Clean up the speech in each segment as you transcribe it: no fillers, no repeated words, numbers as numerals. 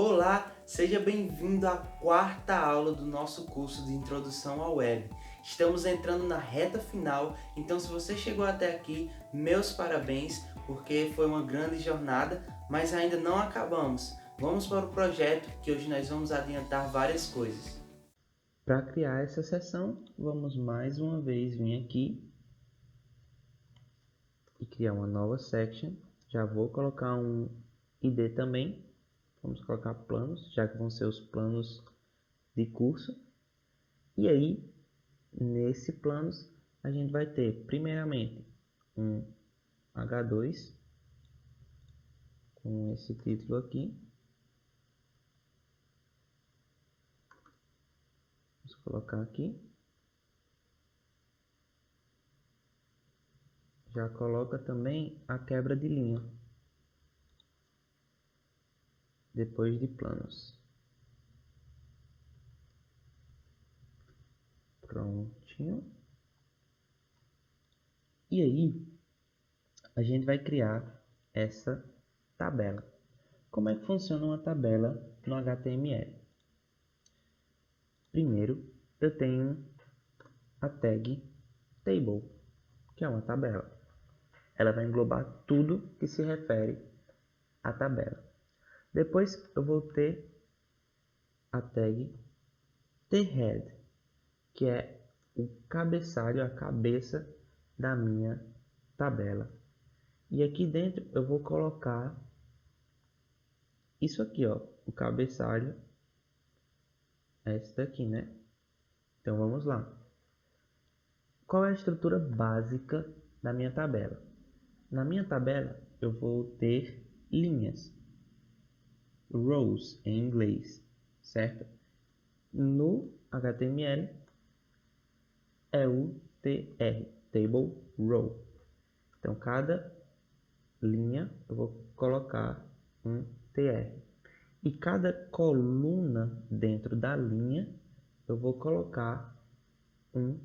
Olá, seja bem-vindo à quarta aula do nosso curso de Introdução à Web. Estamos entrando na reta final, então se você chegou até aqui, meus parabéns, porque foi uma grande jornada, mas ainda não acabamos. Vamos para o projeto, que hoje nós vamos adiantar várias coisas. Para criar essa sessão, vamos mais uma vez vir aqui e criar uma nova section. Já vou colocar um ID também. Vamos colocar planos, já que vão ser os planos de curso. E aí, nesse planos, a gente vai ter, primeiramente, um H2 com esse título aqui. Vamos colocar aqui. Já coloca também a quebra de linha. Depois de planos. Prontinho. E aí, a gente vai criar essa tabela. Como é que funciona uma tabela no HTML? Primeiro, eu tenho a tag table, que é uma tabela. Ela vai englobar tudo que se refere à tabela. Depois eu vou ter a tag thehead, que é o cabeçalho, a cabeça da minha tabela. E aqui dentro eu vou colocar isso aqui, ó, o cabeçalho é esse daqui, né? Então vamos lá. Qual é a estrutura básica da minha tabela? Na minha tabela eu vou ter linhas, rows em inglês, certo? No HTML é o TR, Table Row. Então, cada linha eu vou colocar um TR. E cada coluna dentro da linha eu vou colocar um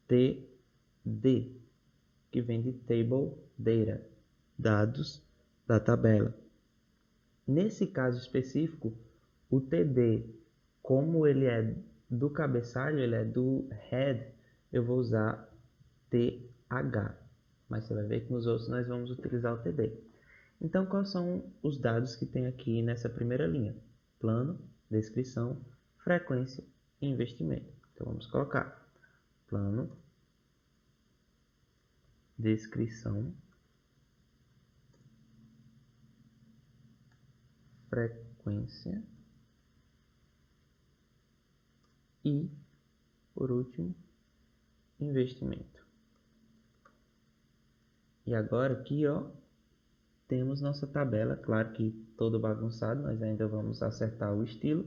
TD, que vem de Table Data, dados da tabela. Nesse caso específico, o TD, como ele é do cabeçalho, ele é do head, eu vou usar TH. Mas você vai ver que nos outros nós vamos utilizar o TD. Então, quais são os dados que tem aqui nessa primeira linha? Plano, descrição, frequência e investimento. Então, vamos colocar plano, descrição, frequência e, por último, investimento. E agora aqui, ó, temos nossa tabela. Claro que todo bagunçado, nós ainda vamos acertar o estilo,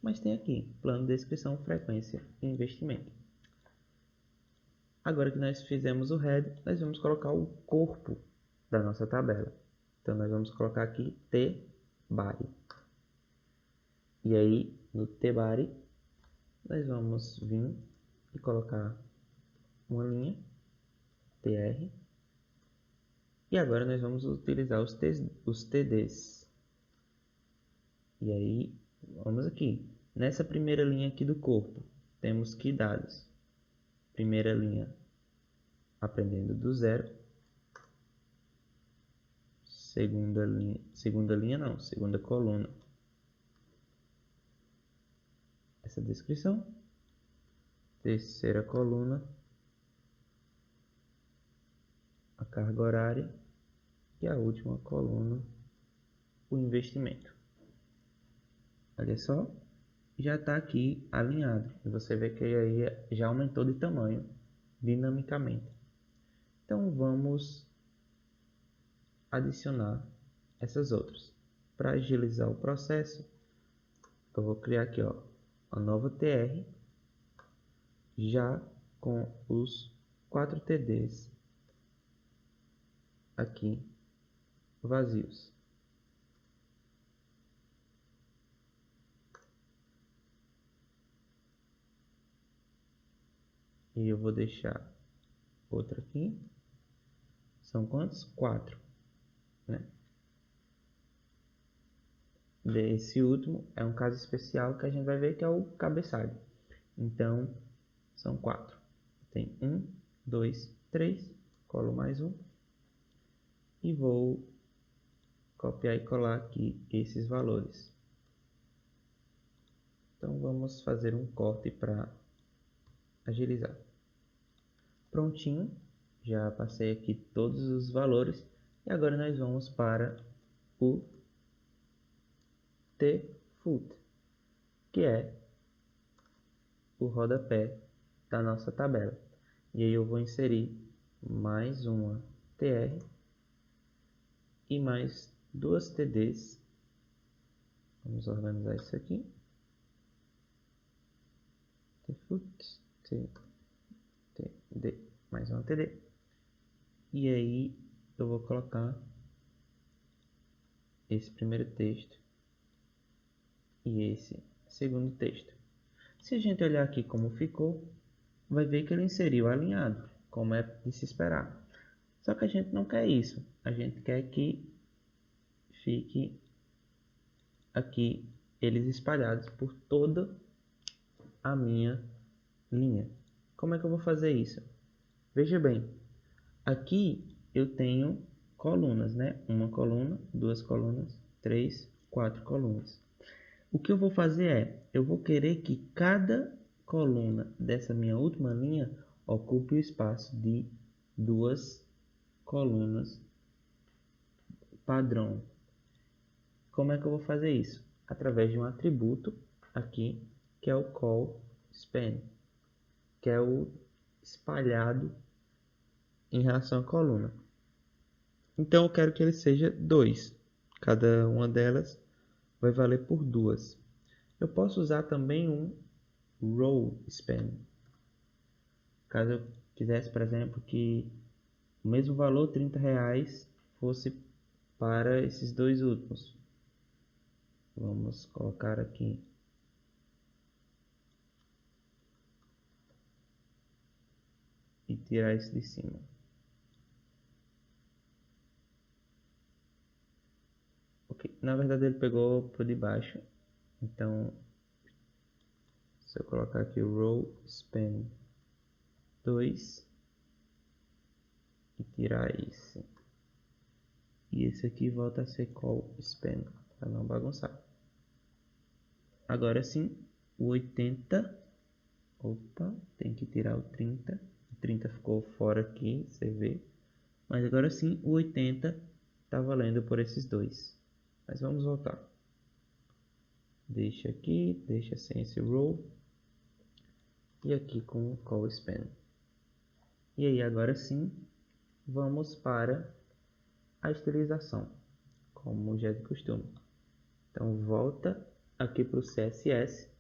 mas tem aqui plano, descrição, frequência e investimento. Agora que nós fizemos o head, nós vamos colocar o corpo da nossa tabela. Então nós vamos colocar aqui tbody. E aí no tbody nós vamos vir e colocar uma linha tr. E agora nós vamos utilizar os TDs. E aí, vamos aqui. Nessa primeira linha aqui do corpo, temos que dados. Primeira linha, aprendendo do zero. Segunda coluna. Essa descrição. Terceira coluna, a carga horária. E a última coluna, o investimento. Olha só, já está aqui alinhado. E você vê que aí já aumentou de tamanho dinamicamente. Então vamos adicionar essas outras. Para agilizar o processo, eu vou criar aqui, ó, uma nova TR já com os 4 TDs aqui vazios. E eu vou deixar outra aqui. São quantos? 4, né? desse último é um caso especial que a gente vai ver que é o cabeçalho. Então, são 4. Tem 1, 2, 3, colo mais um e vou copiar e colar aqui esses valores. Então, vamos fazer um corte para agilizar. Prontinho, já passei aqui todos os valores e agora nós vamos para o tFoot, que é o rodapé da nossa tabela. E aí eu vou inserir mais uma TR e mais duas TDs. Vamos organizar isso aqui. tFoot, TD, mais uma TD. E aí eu vou colocar esse primeiro texto e esse segundo texto. Se a gente olhar aqui como ficou, vai ver que ele inseriu alinhado, como é de se esperar. Só que a gente não quer isso. A gente quer que fique aqui eles espalhados por toda a minha linha. Como é que eu vou fazer isso? Veja bem, aqui eu tenho colunas, né? Uma coluna, duas colunas, 3, 4 colunas. O que eu vou fazer é, eu vou querer que cada coluna dessa minha última linha ocupe o espaço de duas colunas padrão. Como é que eu vou fazer isso? Através de um atributo aqui, que é o call_span, que é o espalhado em relação à coluna. Então eu quero que ele seja 2. Cada uma delas vai valer por 2. Eu posso usar também um row_span. Caso eu quisesse, por exemplo, que o mesmo valor, R$30, fosse para esses dois últimos. Vamos colocar aqui e tirar isso de cima. Ok, na verdade ele pegou por debaixo, então se eu colocar aqui o row_span 2 e tirar esse, e esse aqui volta a ser call_span, para não bagunçar. Agora sim, o 80, opa, tem que tirar o 30 ficou fora aqui, você vê, mas agora sim o 80 está valendo por esses dois. Mas vamos voltar. Deixa aqui, deixa sem esse row. E aqui com o call_span. E aí agora sim, vamos para a estilização, como já é de costume. Então volta aqui para o CSS.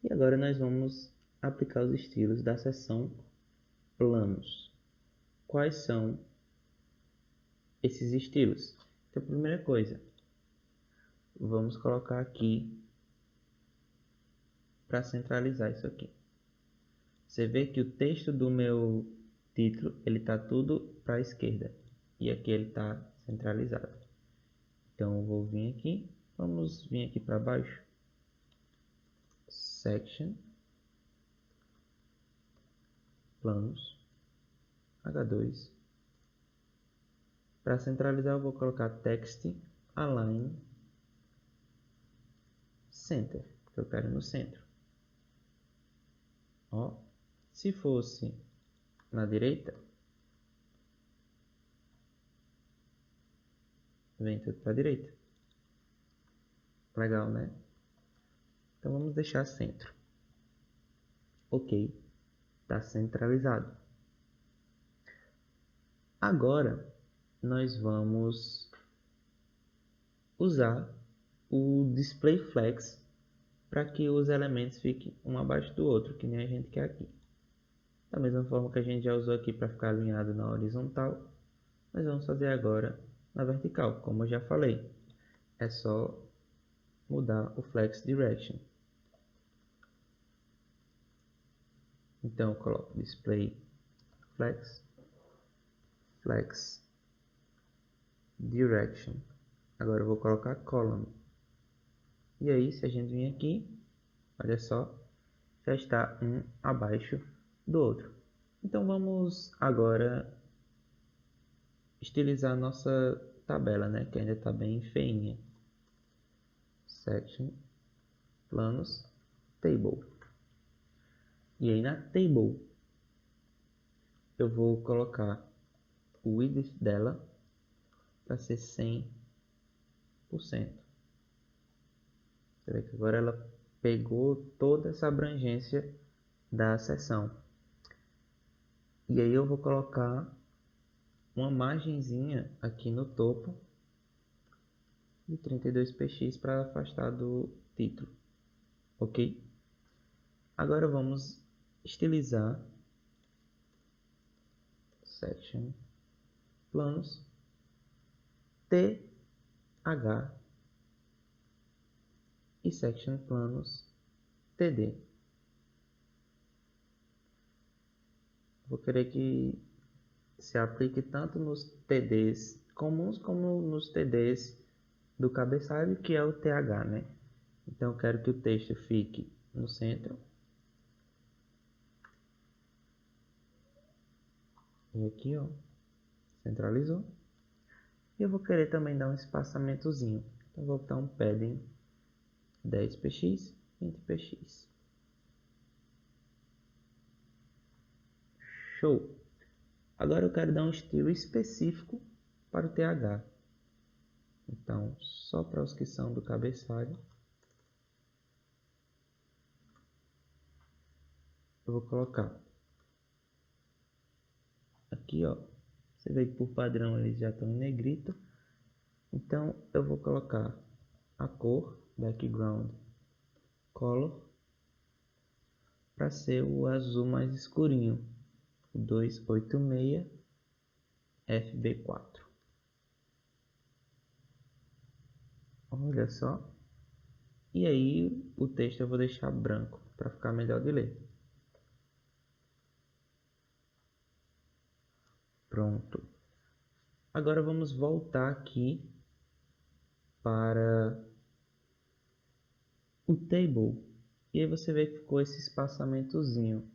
E agora nós vamos aplicar os estilos da seção planos. Quais são esses estilos? Então, a primeira coisa, vamos colocar aqui para centralizar isso aqui. Você vê que o texto do meu título ele está tudo para a esquerda e aqui ele está centralizado. Então eu vou vir aqui, vamos vir aqui para baixo, section, planos, H2. Para centralizar eu vou colocar text align center, porque eu quero no centro. Ó, se fosse na direita, vem tudo para a direita. Legal, né? Então vamos deixar centro. Ok, está centralizado. Agora nós vamos usar o display flex para que os elementos fiquem um abaixo do outro, que nem a gente quer aqui. Da mesma forma que a gente já usou aqui para ficar alinhado na horizontal, nós vamos fazer agora na vertical, como eu já falei. É só mudar o flex direction. Então eu coloco display flex direction. Agora eu vou colocar column. E aí, se a gente vir aqui, olha só, já está um abaixo do outro. Então vamos agora estilizar a nossa tabela, né, que ainda está bem feinha. Section, planos, table. E aí na table eu vou colocar o width dela para ser 100%. Você vê que agora ela pegou toda essa abrangência da seção. E aí eu vou colocar uma margenzinha aqui no topo de 32px para afastar do título, ok? Agora vamos estilizar section planos TH e section planos TD. Vou querer que se aplique tanto nos TDs comuns como nos TDs do cabeçalho, que é o TH, né? Então eu quero que o texto fique no centro. E aqui, ó, centralizou. E eu vou querer também dar um espaçamentozinho. Então eu vou botar um padding 10px, 20px. Show! Agora eu quero dar um estilo específico para o TH. Então, só para os que são do cabeçalho, eu vou colocar aqui, ó. Você vê que por padrão eles já estão em negrito. Então eu vou colocar a cor background color para ser o azul mais escurinho, o 286 FB4. Olha só. E aí o texto eu vou deixar branco para ficar melhor de ler. Pronto. Agora vamos voltar aqui para o table. E aí você vê que ficou esse espaçamentozinho.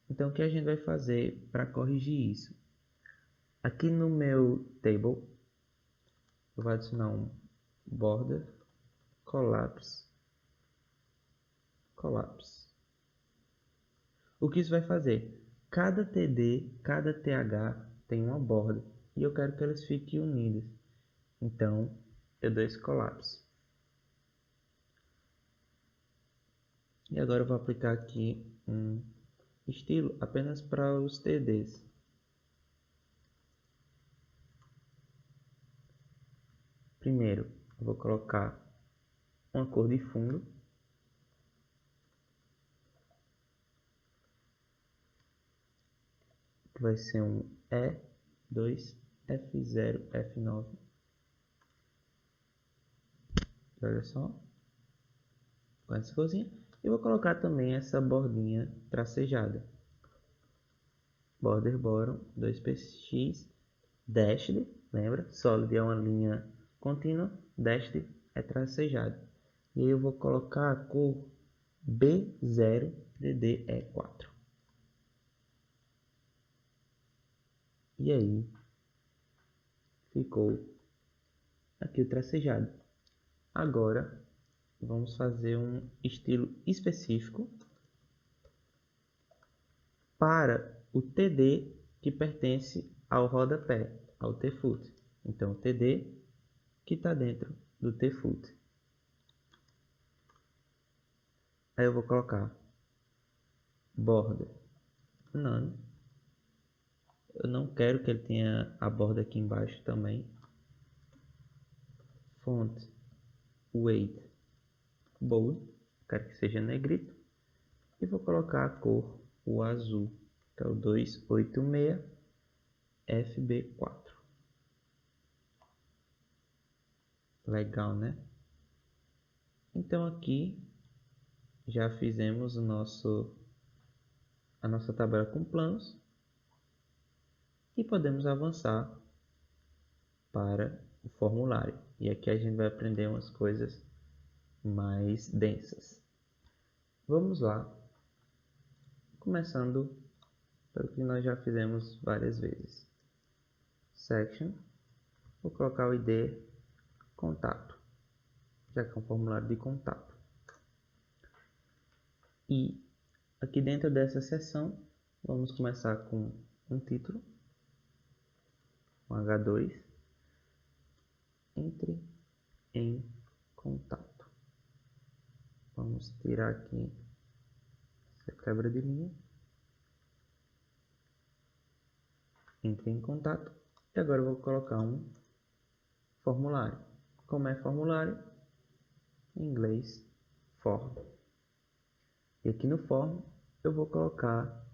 Então o que a gente vai fazer para corrigir isso? Aqui no meu table eu vou adicionar um border collapse. O que isso vai fazer? Cada TD, cada TH tem uma borda e eu quero que elas fiquem unidas. Então eu dou esse collapse. E agora eu vou aplicar aqui um estilo apenas para os TDs. Primeiro eu vou colocar uma cor de fundo. Que vai ser um E2 F0 F9. Olha só, com essa corzinha. E vou colocar também essa bordinha tracejada. Border bottom 2px dashed, lembra? Solid é uma linha contínua, dashed é tracejado. E aí eu vou colocar a cor B0DDE4. E aí ficou aqui o tracejado. Agora vamos fazer um estilo específico para o TD que pertence ao rodapé, ao T-foot. Então, o TD que está dentro do T-foot. Aí eu vou colocar border none. Eu não quero que ele tenha a borda aqui embaixo também. Font weight bold, quero que seja negrito. E vou colocar a cor, o azul, que é o 286 FB4. Legal, né? Então aqui já fizemos a nossa tabela com planos e podemos avançar para o formulário. E aqui a gente vai aprender umas coisas mais densas. Vamos lá, começando pelo que nós já fizemos várias vezes. Section, vou colocar o ID contato, já que é um formulário de contato. E aqui dentro dessa seção, vamos começar com um título, um H2, entre em contato. Vamos tirar aqui essa quebra de linha. Entre em contato. E agora eu vou colocar um formulário. Como é formulário? Em inglês, form. E aqui no form eu vou colocar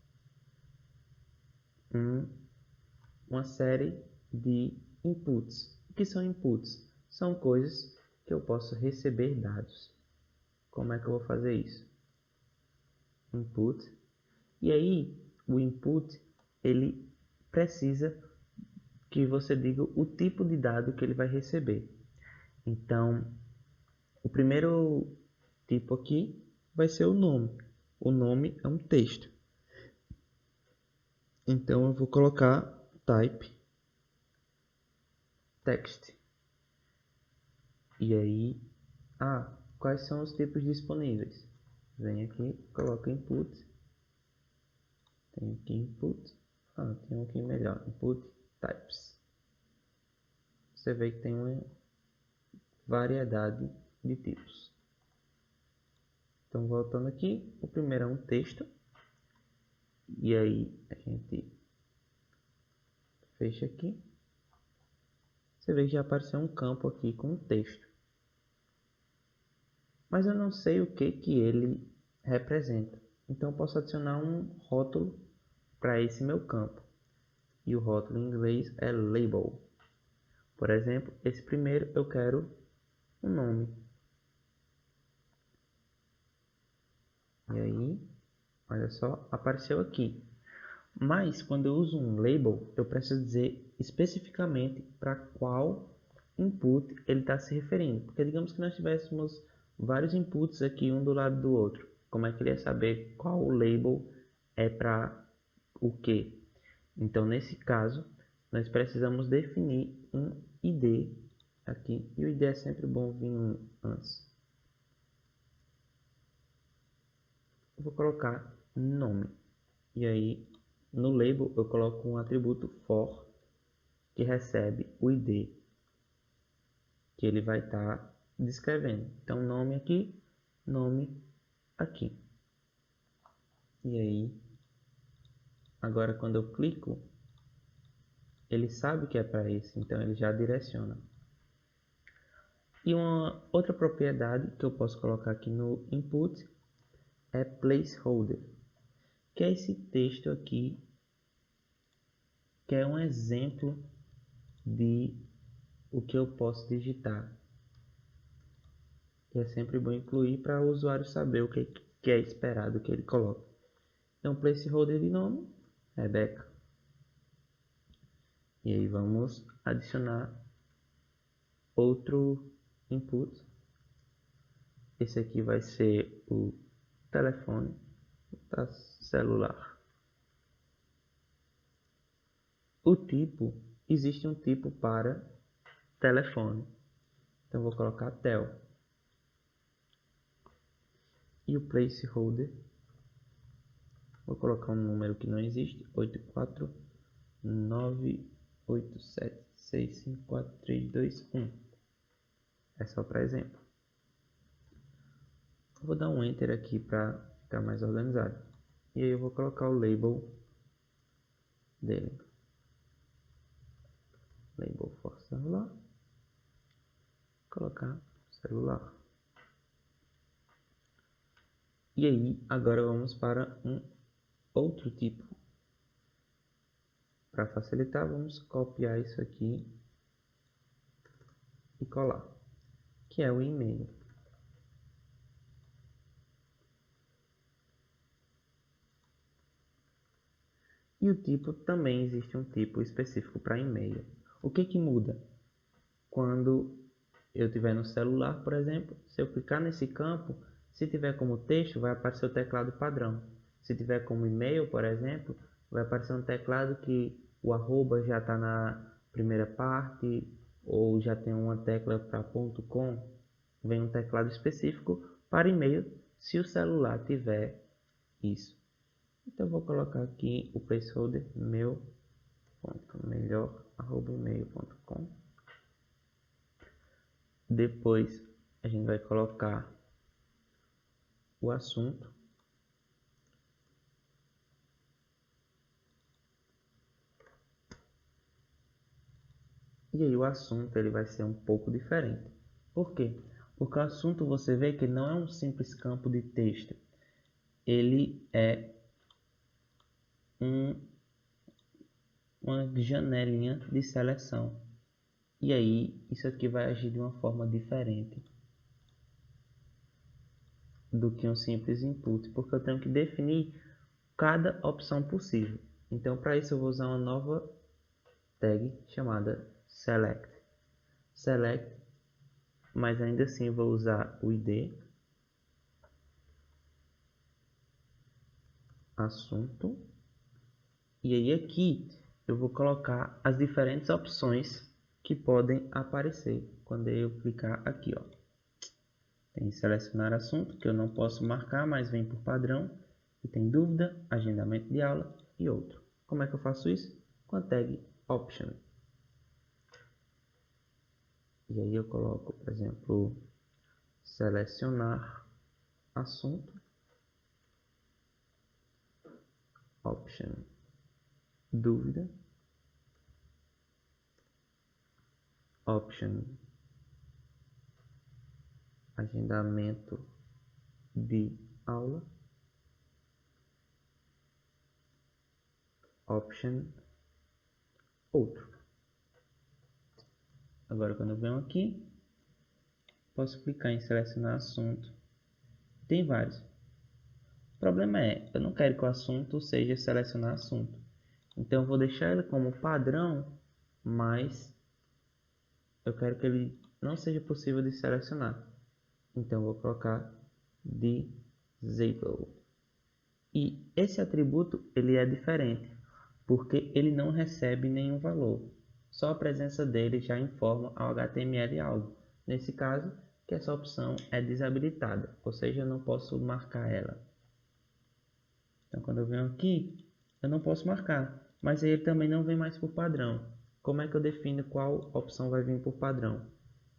uma série de inputs. O que são inputs? São coisas que eu posso receber dados. Como é que eu vou fazer isso? Input. E aí, o input, ele precisa que você diga o tipo de dado que ele vai receber. Então, o primeiro tipo aqui vai ser o nome. O nome é um texto. Então, eu vou colocar type text. E aí, quais são os tipos disponíveis? Vem aqui, coloca input. Tem aqui input. Tem um aqui melhor. Input types. Você vê que tem uma variedade de tipos. Então, voltando aqui, o primeiro é um texto. E aí, a gente fecha aqui. Você vê que já apareceu um campo aqui com um texto. Mas eu não sei o que ele representa. Então, eu posso adicionar um rótulo para esse meu campo. E o rótulo em inglês é label. Por exemplo, esse primeiro eu quero um nome. E aí, olha só, apareceu aqui. Mas quando eu uso um label, eu preciso dizer especificamente para qual input ele está se referindo. Porque digamos que nós tivéssemos vários inputs aqui um do lado do outro. Como é que ele ia saber qual label é para o que? Então, nesse caso, nós precisamos definir um ID aqui. E o ID é sempre bom vir antes. Eu vou colocar nome. E aí, no label, eu coloco um atributo for que recebe o ID que ele vai estar descrevendo. Então, nome aqui, nome aqui. E aí, agora quando eu clico, ele sabe que é para esse, então ele já direciona. E uma outra propriedade que eu posso colocar aqui no input é placeholder, que é esse texto aqui, que é um exemplo de o que eu posso digitar. E é sempre bom incluir para o usuário saber o que é esperado que ele coloque. Então, placeholder de nome, Rebeca. E aí vamos adicionar outro input. Esse aqui vai ser o telefone da celular. O tipo, existe um tipo para telefone. Então vou colocar tel. E o placeholder, vou colocar um número que não existe, 84987654321. É só para exemplo. Vou dar um enter aqui para ficar mais organizado. E aí eu vou colocar o label dele. Label for celular. Colocar celular. E aí agora vamos para um outro tipo. Para facilitar, vamos copiar isso aqui e colar, que é o e-mail. E o tipo, também existe um tipo específico para e-mail. O que muda quando eu tiver no celular, por exemplo, se eu clicar nesse campo, se tiver como texto, vai aparecer o teclado padrão. Se tiver como e-mail, por exemplo, vai aparecer um teclado que o arroba já está na primeira parte, ou já tem uma tecla para .com, vem um teclado específico para e-mail, se o celular tiver isso. Então eu vou colocar aqui o placeholder meu.melhor@email.com. Depois a gente vai colocar o assunto. E aí o assunto ele vai ser um pouco diferente. Por quê? Porque o assunto você vê que não é um simples campo de texto. Ele é uma janelinha de seleção. E aí isso aqui vai agir de uma forma diferente do que um simples input, porque eu tenho que definir cada opção possível. Então para isso eu vou usar uma nova tag chamada select. Select, mas ainda assim vou usar o id, assunto, e aí aqui eu vou colocar as diferentes opções que podem aparecer quando eu clicar aqui, ó. Tem selecionar assunto, que eu não posso marcar, mas vem por padrão, e tem dúvida, agendamento de aula e outro. Como é que eu faço isso? Com a tag option. E aí eu coloco, por exemplo, selecionar assunto, option, dúvida, option, agendamento de aula, option, outro. Agora quando eu venho aqui, posso clicar em selecionar assunto. Tem vários. O problema é, eu não quero que o assunto seja selecionar assunto. Então eu vou deixar ele como padrão, mas eu quero que ele não seja possível de selecionar. Então eu vou colocar disable. E esse atributo ele é diferente, porque ele não recebe nenhum valor. Só a presença dele já informa ao HTML algo. Nesse caso, que essa opção é desabilitada, ou seja, eu não posso marcar ela. Então quando eu venho aqui, eu não posso marcar, mas ele também não vem mais por padrão. Como é que eu defino qual opção vai vir por padrão?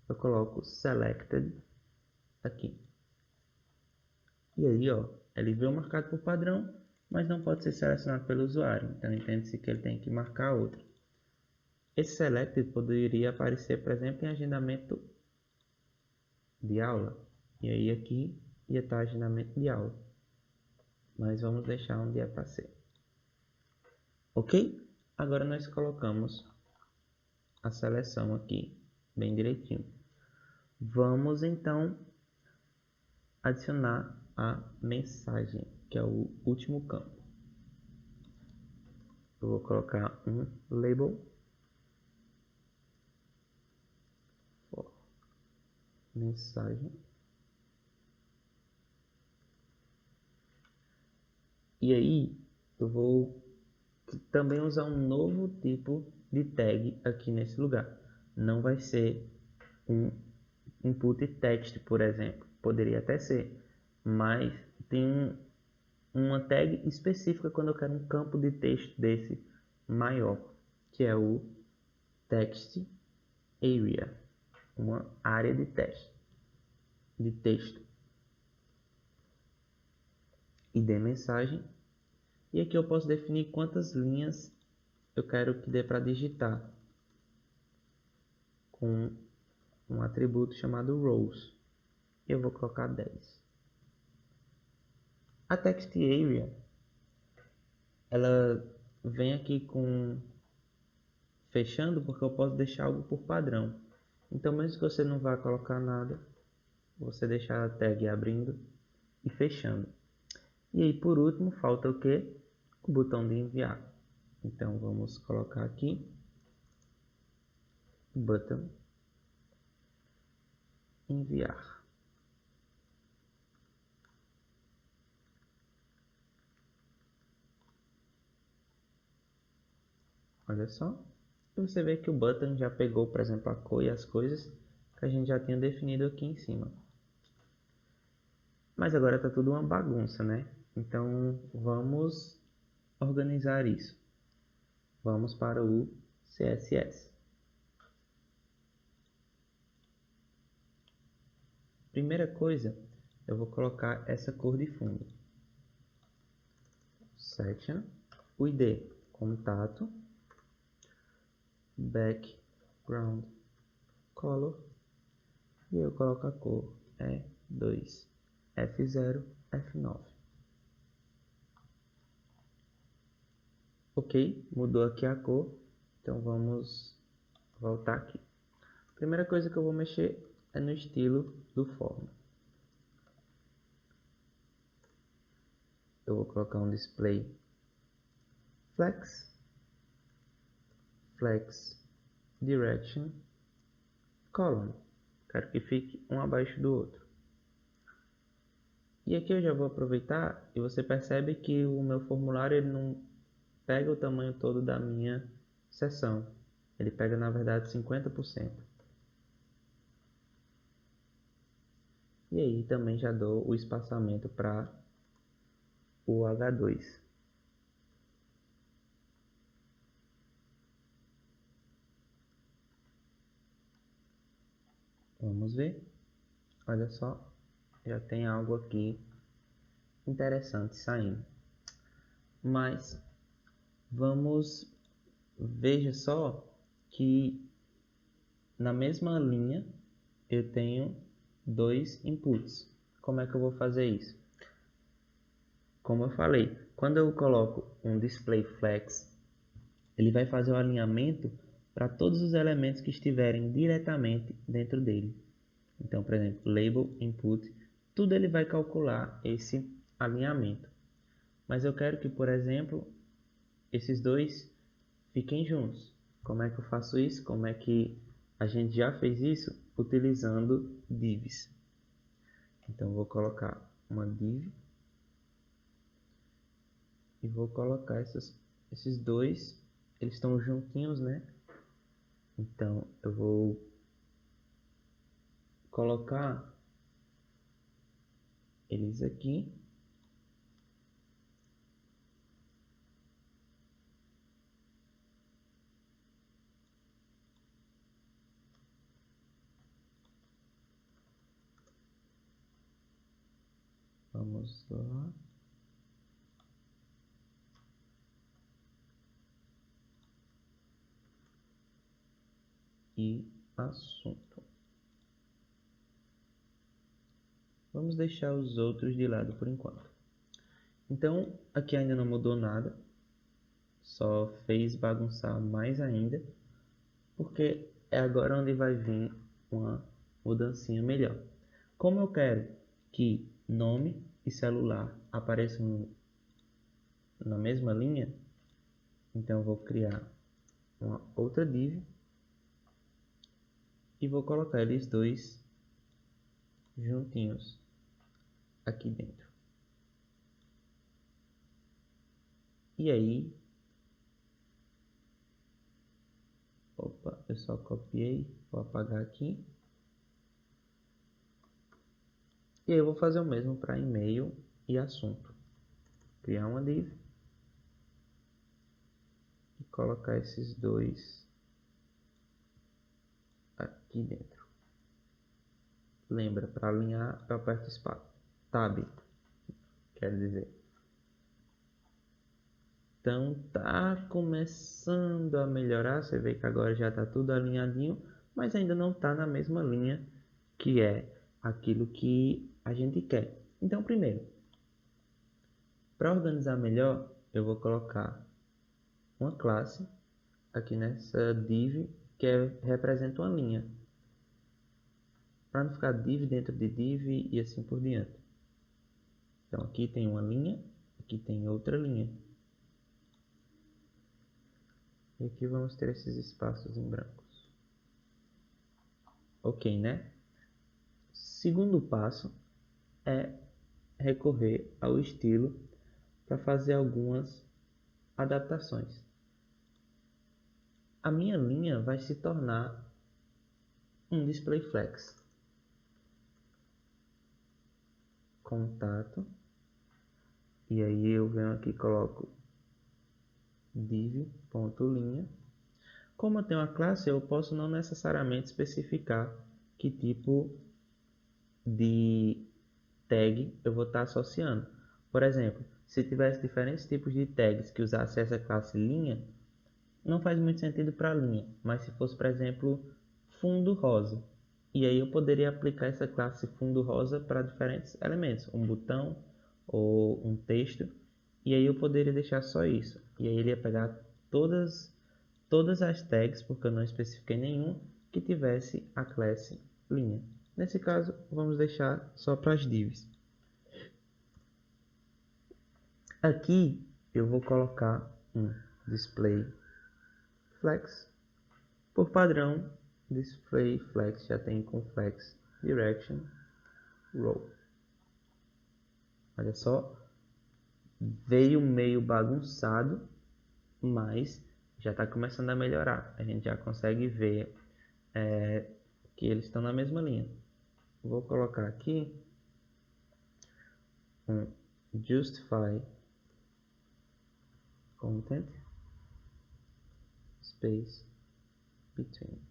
Eu coloco selected aqui. E aí, ó, ele veio marcado por padrão, mas não pode ser selecionado pelo usuário. Então entende-se que ele tem que marcar outro. Esse selected poderia aparecer, por exemplo, em agendamento de aula. E aí aqui ia estar agendamento de aula. Mas vamos deixar onde é para ser. Ok? Agora nós colocamos a seleção aqui bem direitinho. Vamos então adicionar a mensagem, que é o último campo. Eu vou colocar um label for mensagem. E aí eu vou também usar um novo tipo de tag aqui nesse lugar. Não vai ser um input text, por exemplo. Poderia até ser, mas tem uma tag específica quando eu quero um campo de texto desse maior, que é o text area, uma área de texto. ID mensagem. E aqui eu posso definir quantas linhas eu quero que dê para digitar com um atributo chamado rows. Eu vou colocar 10. A text area ela vem aqui com fechando porque eu posso deixar algo por padrão. Então mesmo que você não vá colocar nada, você deixar a tag abrindo e fechando. E aí por último falta o que? O botão de enviar. Então vamos colocar aqui button enviar. Olha só. E você vê que o button já pegou, por exemplo, a cor e as coisas que a gente já tinha definido aqui em cima. Mas agora está tudo uma bagunça, né? Então vamos organizar isso. Vamos para o CSS. Primeira coisa, eu vou colocar essa cor de fundo. Section, o ID, contato, background color, e eu coloco a cor E2, F0, F9. Ok, mudou aqui a cor, então vamos voltar aqui. Primeira coisa que eu vou mexer é no estilo do form. Eu vou colocar um display flex direction column. Quero que fique um abaixo do outro. E aqui eu já vou aproveitar e você percebe que o meu formulário ele não pega o tamanho todo da minha seção. Ele pega na verdade 50%. E aí também já dou o espaçamento para o H2. Vamos ver. Olha só, já tem algo aqui interessante saindo. Mas veja só que na mesma linha eu tenho dois inputs. Como é que eu vou fazer isso? Como eu falei, quando eu coloco um display flex, ele vai fazer o alinhamento para todos os elementos que estiverem diretamente dentro dele. Então, por exemplo, label, input, tudo ele vai calcular esse alinhamento. Mas eu quero que, por exemplo, esses dois fiquem juntos. Como é que eu faço isso? Como é que a gente já fez isso? Utilizando divs. Então, vou colocar uma div e vou colocar esses dois, eles estão juntinhos, né? Então, eu vou colocar eles aqui. Vamos lá. E assunto. Vamos deixar os outros de lado por enquanto. Então, aqui ainda não mudou nada. Só fez bagunçar mais ainda. Porque é agora onde vai vir uma mudancinha melhor. Como eu quero que nome e celular apareçam na mesma linha, então eu vou criar uma outra div e vou colocar eles dois juntinhos aqui dentro. E aí, opa, eu só copiei, vou apagar aqui. E aí eu vou fazer o mesmo para e-mail e assunto. Criar uma div e colocar esses dois aqui dentro. Lembra, para alinhar eu aperto espaço. Tab, quer dizer. Então tá começando a melhorar, você vê que agora já está tudo alinhadinho, mas ainda não está na mesma linha que é aquilo que a gente quer. Então primeiro, para organizar melhor, eu vou colocar uma classe aqui nessa div que representa uma linha. Para não ficar div dentro de div e assim por diante. Então aqui tem uma linha, aqui tem outra linha. E aqui vamos ter esses espaços em brancos. Ok, né? Segundo passo é recorrer ao estilo para fazer algumas adaptações. A minha linha vai se tornar um display flex. Contato. E aí eu venho aqui e coloco div.linha. Como eu tenho uma classe, eu posso não necessariamente especificar que tipo de tag eu vou estar associando. Por exemplo, se tivesse diferentes tipos de tags que usasse essa classe linha, não faz muito sentido para a linha, mas se fosse, por exemplo, fundo rosa, e aí eu poderia aplicar essa classe fundo rosa para diferentes elementos, um botão ou um texto, e aí eu poderia deixar só isso, e aí ele ia pegar todas as tags, porque eu não especifiquei nenhum, que tivesse a classe linha. Nesse caso, vamos deixar só para as divs. Aqui eu vou colocar um display flex. Por padrão, display flex já tem com flex direction row. Olha só, veio meio bagunçado, mas já está começando a melhorar. A gente já consegue ver que eles estão na mesma linha. Vou colocar aqui um justify content space between.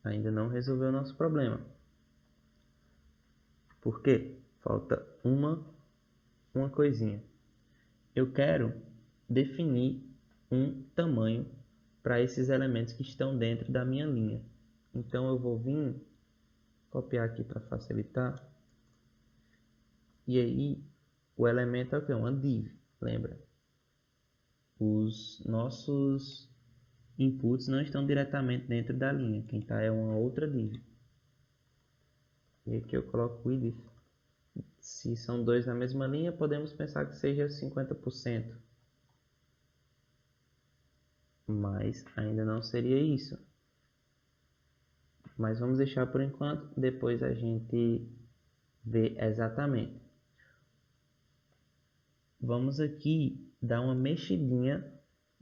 Ainda não resolveu o nosso problema. Por quê? Falta uma coisinha. Eu quero definir um tamanho para esses elementos que estão dentro da minha linha. Então eu vou vir copiar aqui para facilitar. E aí o elemento é o que? Uma div. Lembra? Os nossos inputs não estão diretamente dentro da linha. Quem está é uma outra div. E aqui eu coloco o id. Se são dois na mesma linha, podemos pensar que seja 50%. Mas ainda não seria isso. Mas vamos deixar por enquanto, depois a gente vê exatamente. Vamos aqui dar uma mexidinha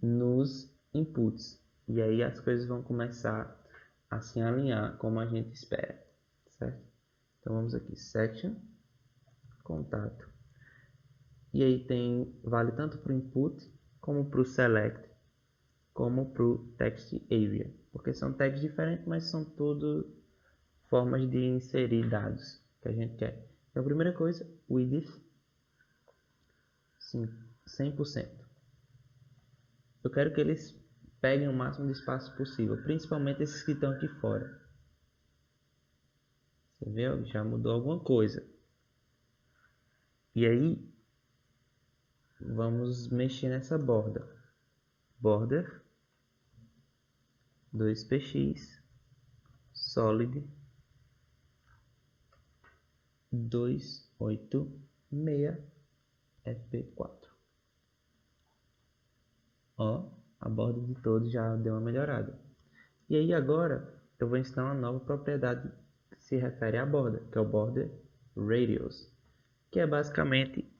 nos inputs. E aí as coisas vão começar a se alinhar como a gente espera, certo? Então vamos aqui, section, contato. E aí vale tanto para o input, como para o select, como para o text area. Porque são tags diferentes, mas são tudo formas de inserir dados que a gente quer. Então a primeira coisa, width 100%. Eu quero que eles peguem o máximo de espaço possível, principalmente esses que estão aqui fora. Você vê? Já mudou alguma coisa. E aí, vamos mexer nessa borda. Border 2px solid 286 fp4. Ó, a borda de todos já deu uma melhorada. E aí agora eu vou ensinar uma nova propriedade que se refere à borda, que é o border radius, que é basicamente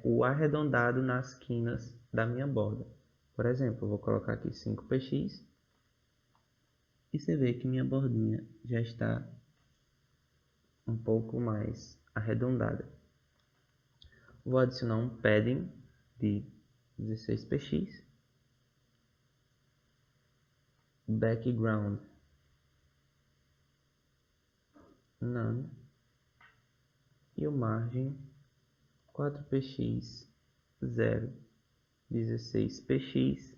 o arredondado nas quinas da minha borda. Por exemplo, eu vou colocar aqui 5px e você vê que minha bordinha já está um pouco mais arredondada. Vou adicionar um padding de 16px, background none e o margem 4px 0, 16px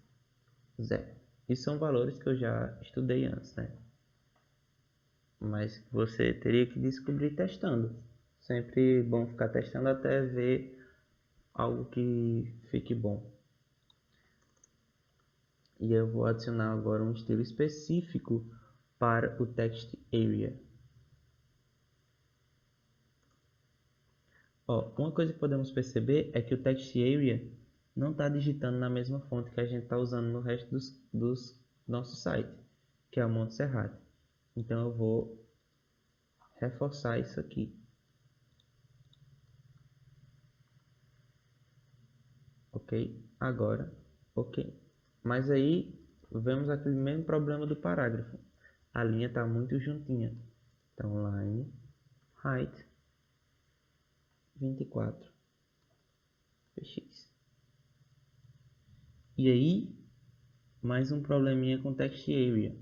0. Isso são valores que eu já estudei antes, né? Mas você teria que descobrir testando. Sempre bom ficar testando até ver algo que fique bom. E eu vou adicionar agora um estilo específico para o text area. Ó, uma coisa que podemos perceber é que o text area não está digitando na mesma fonte que a gente está usando no resto dos nosso site, que é a Montserrat. Então eu vou reforçar isso aqui. Ok? Agora, ok. Mas aí vemos aquele mesmo problema do parágrafo. A linha está muito juntinha. Então line height 24 px. E aí, mais um probleminha com text area.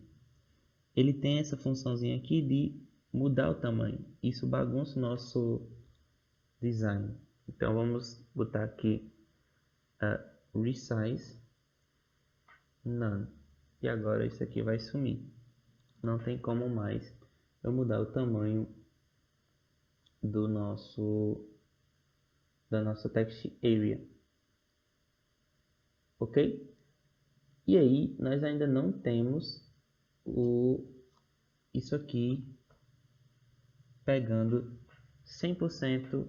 Ele tem essa funçãozinha aqui de mudar o tamanho. Isso bagunça o nosso design. Então vamos botar aqui resize none. E agora isso aqui vai sumir. Não tem como mais eu mudar o tamanho do da nossa text area. Ok? E aí nós ainda não temos isso aqui pegando 100%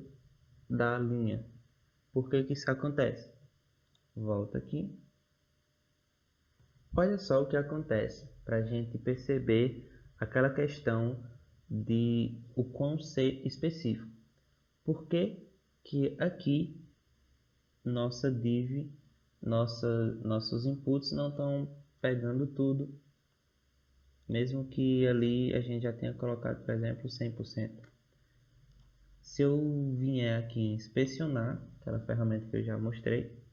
da linha. Por que que isso acontece? Volta aqui. Olha só o que acontece para a gente perceber aquela questão de o quão ser específico. Por que que aqui nossa div, nossos inputs não estão pegando tudo, mesmo que ali a gente já tenha colocado, por exemplo, 100%. Se eu vier aqui em inspecionar, aquela ferramenta que eu já mostrei,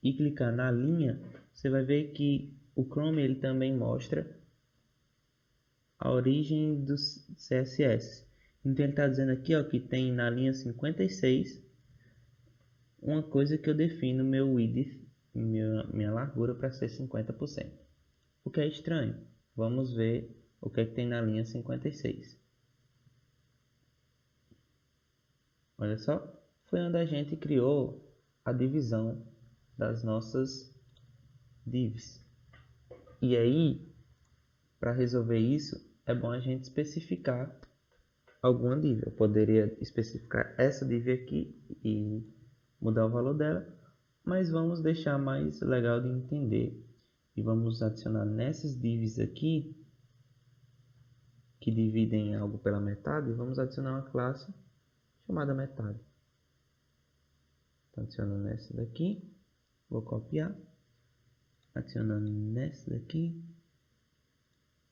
e clicar na linha, você vai ver que o Chrome ele também mostra a origem do CSS. Então ele está dizendo aqui, ó, que tem na linha 56 uma coisa que eu defino meu width, minha largura para ser 50%. O que é estranho. Vamos ver o que é que tem na linha 56. Olha só, foi onde a gente criou a divisão das nossas divs. E aí, para resolver isso, é bom a gente especificar alguma div. Eu poderia especificar essa div aqui e mudar o valor dela, mas vamos deixar mais legal de entender. E vamos adicionar nessas divs aqui, que dividem algo pela metade, vamos adicionar uma classe chamada metade. Então, adicionando nessa daqui, vou copiar, adicionando nessa daqui,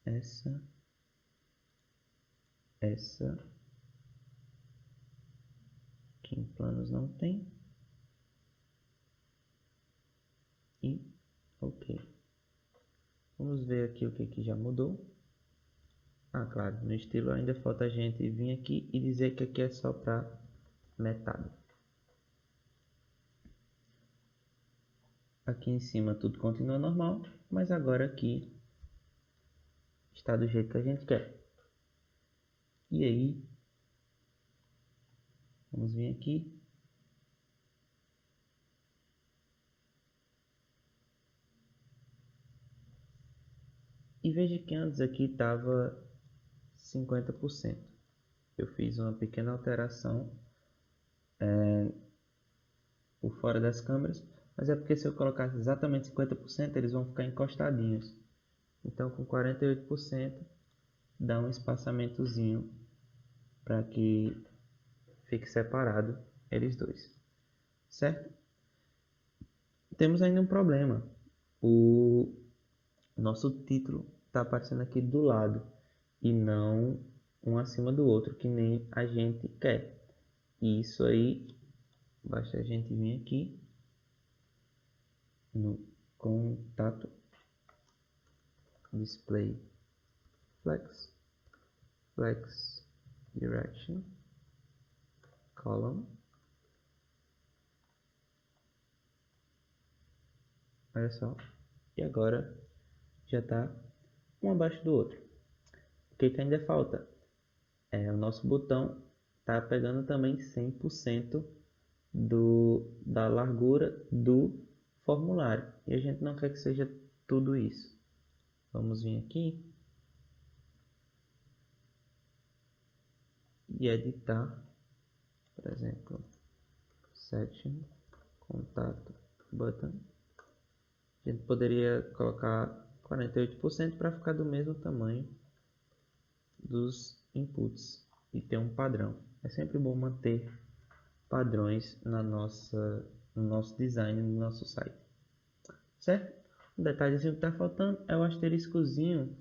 essa, que em planos não tem, e ok. Vamos ver aqui o que já mudou. Ah, claro, no estilo ainda falta a gente vir aqui e dizer que aqui é só para metade. Aqui em cima tudo continua normal, mas agora aqui está do jeito que a gente quer. E aí, vamos vir aqui. E veja que antes aqui estava 50%. Eu fiz uma pequena alteração por fora das câmeras, mas é porque se eu colocasse exatamente 50%, eles vão ficar encostadinhos. Então com 48% dá um espaçamentozinho para que fique separado eles dois, certo? Temos ainda um problema. O nosso título está aparecendo aqui do lado e não um acima do outro, que nem a gente quer. E isso aí, basta a gente vir aqui no contato, display flex direction, column. Olha só. E agora já está um abaixo do outro. O que ainda falta? O nosso botão está pegando também 100% da largura do formulário. E a gente não quer que seja tudo isso. Vamos vir aqui e editar, por exemplo, section, contato, button. A gente poderia colocar 48% para ficar do mesmo tamanho dos inputs e ter um padrão. É sempre bom manter padrões no nosso design, no nosso site, certo? Um detalhezinho que está faltando é o asteriscozinho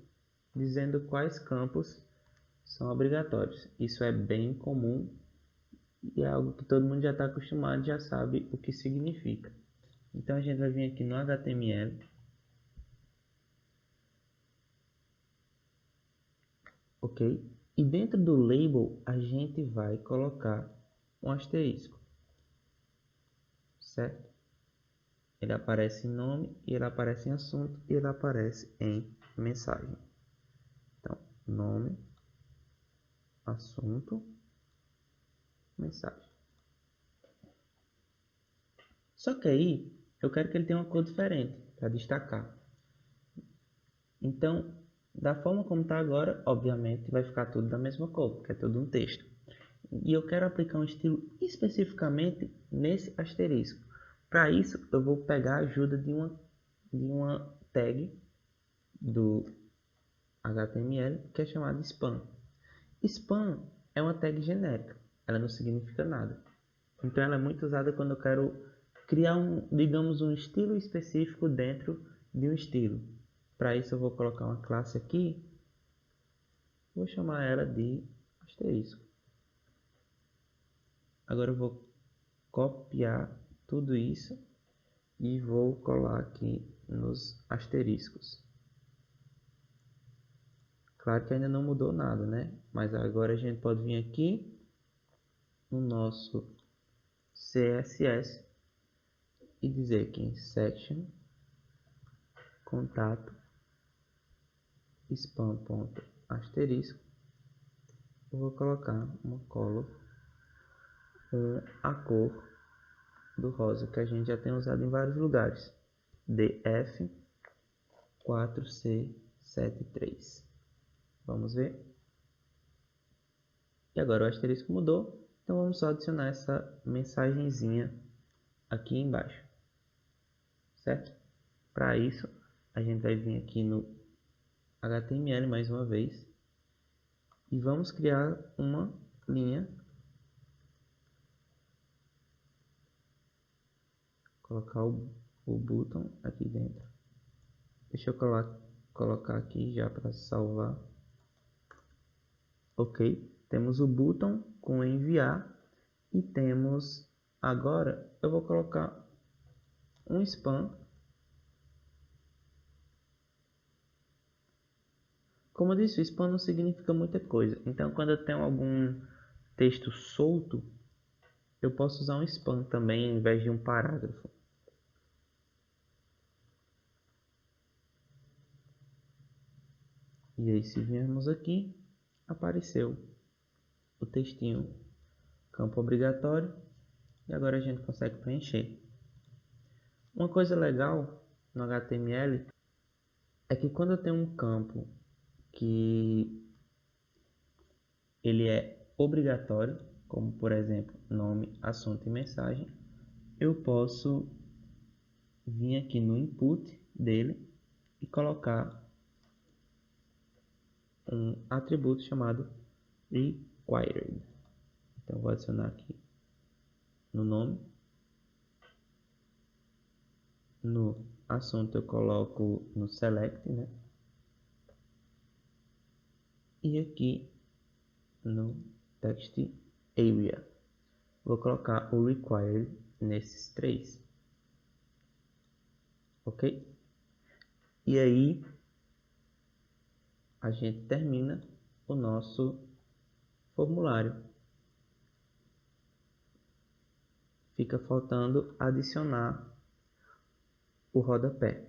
dizendo quais campos são obrigatórios. Isso é bem comum e é algo que todo mundo já está acostumado, já sabe o que significa. Então a gente vai vir aqui no HTML, ok? E dentro do label a gente vai colocar um asterisco, certo? Ele aparece em nome, e ele aparece em assunto, e ele aparece em mensagem. Então, nome, assunto, mensagem. Só que aí eu quero que ele tenha uma cor diferente para destacar. Então, da forma como está agora, obviamente vai ficar tudo da mesma cor, porque é tudo um texto. E eu quero aplicar um estilo especificamente nesse asterisco. Para isso, eu vou pegar a ajuda de uma tag do HTML que é chamada spam. Spam é uma tag genérica, ela não significa nada. Então ela é muito usada quando eu quero criar digamos, um estilo específico dentro de um estilo. Para isso eu vou colocar uma classe aqui, vou chamar ela de asterisco. Agora eu vou copiar tudo isso e vou colar aqui nos asteriscos. Claro que ainda não mudou nada, né? Mas agora a gente pode vir aqui no nosso CSS e dizer que em section contato spam.asterisco eu vou colocar uma color com a cor do rosa que a gente já tem usado em vários lugares, DF4C73. Vamos ver. E agora o asterisco mudou, então vamos só adicionar essa mensagenzinha aqui embaixo, certo? Para isso a gente vai vir aqui no HTML mais uma vez e vamos criar uma linha, colocar o button aqui dentro. Deixa eu colocar aqui já para salvar. Ok, temos o button com enviar e temos agora eu vou colocar um spam. Como eu disse, o spam não significa muita coisa. Então, quando eu tenho algum texto solto, eu posso usar um spam também, em vez de um parágrafo. E aí, se viermos aqui, apareceu o textinho, campo obrigatório, e agora a gente consegue preencher. Uma coisa legal no HTML é que quando eu tenho um campo que ele é obrigatório, como por exemplo nome, assunto e mensagem, eu posso vir aqui no input dele e colocar um atributo chamado required. Então vou adicionar aqui no nome, no assunto eu coloco no select, né? E aqui no text area vou colocar o required nesses três, ok? E aí a gente termina o nosso formulário. Fica faltando adicionar o rodapé.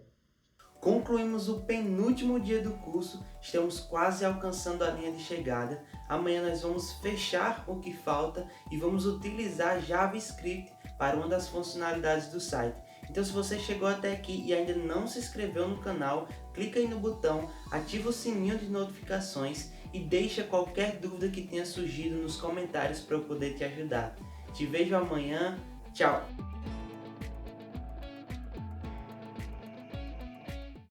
Concluímos o penúltimo dia do curso, estamos quase alcançando a linha de chegada. Amanhã nós vamos fechar o que falta e vamos utilizar JavaScript para uma das funcionalidades do site. Então se você chegou até aqui e ainda não se inscreveu no canal, clica aí no botão, ativa o sininho de notificações e deixa qualquer dúvida que tenha surgido nos comentários para eu poder te ajudar. Te vejo amanhã, tchau!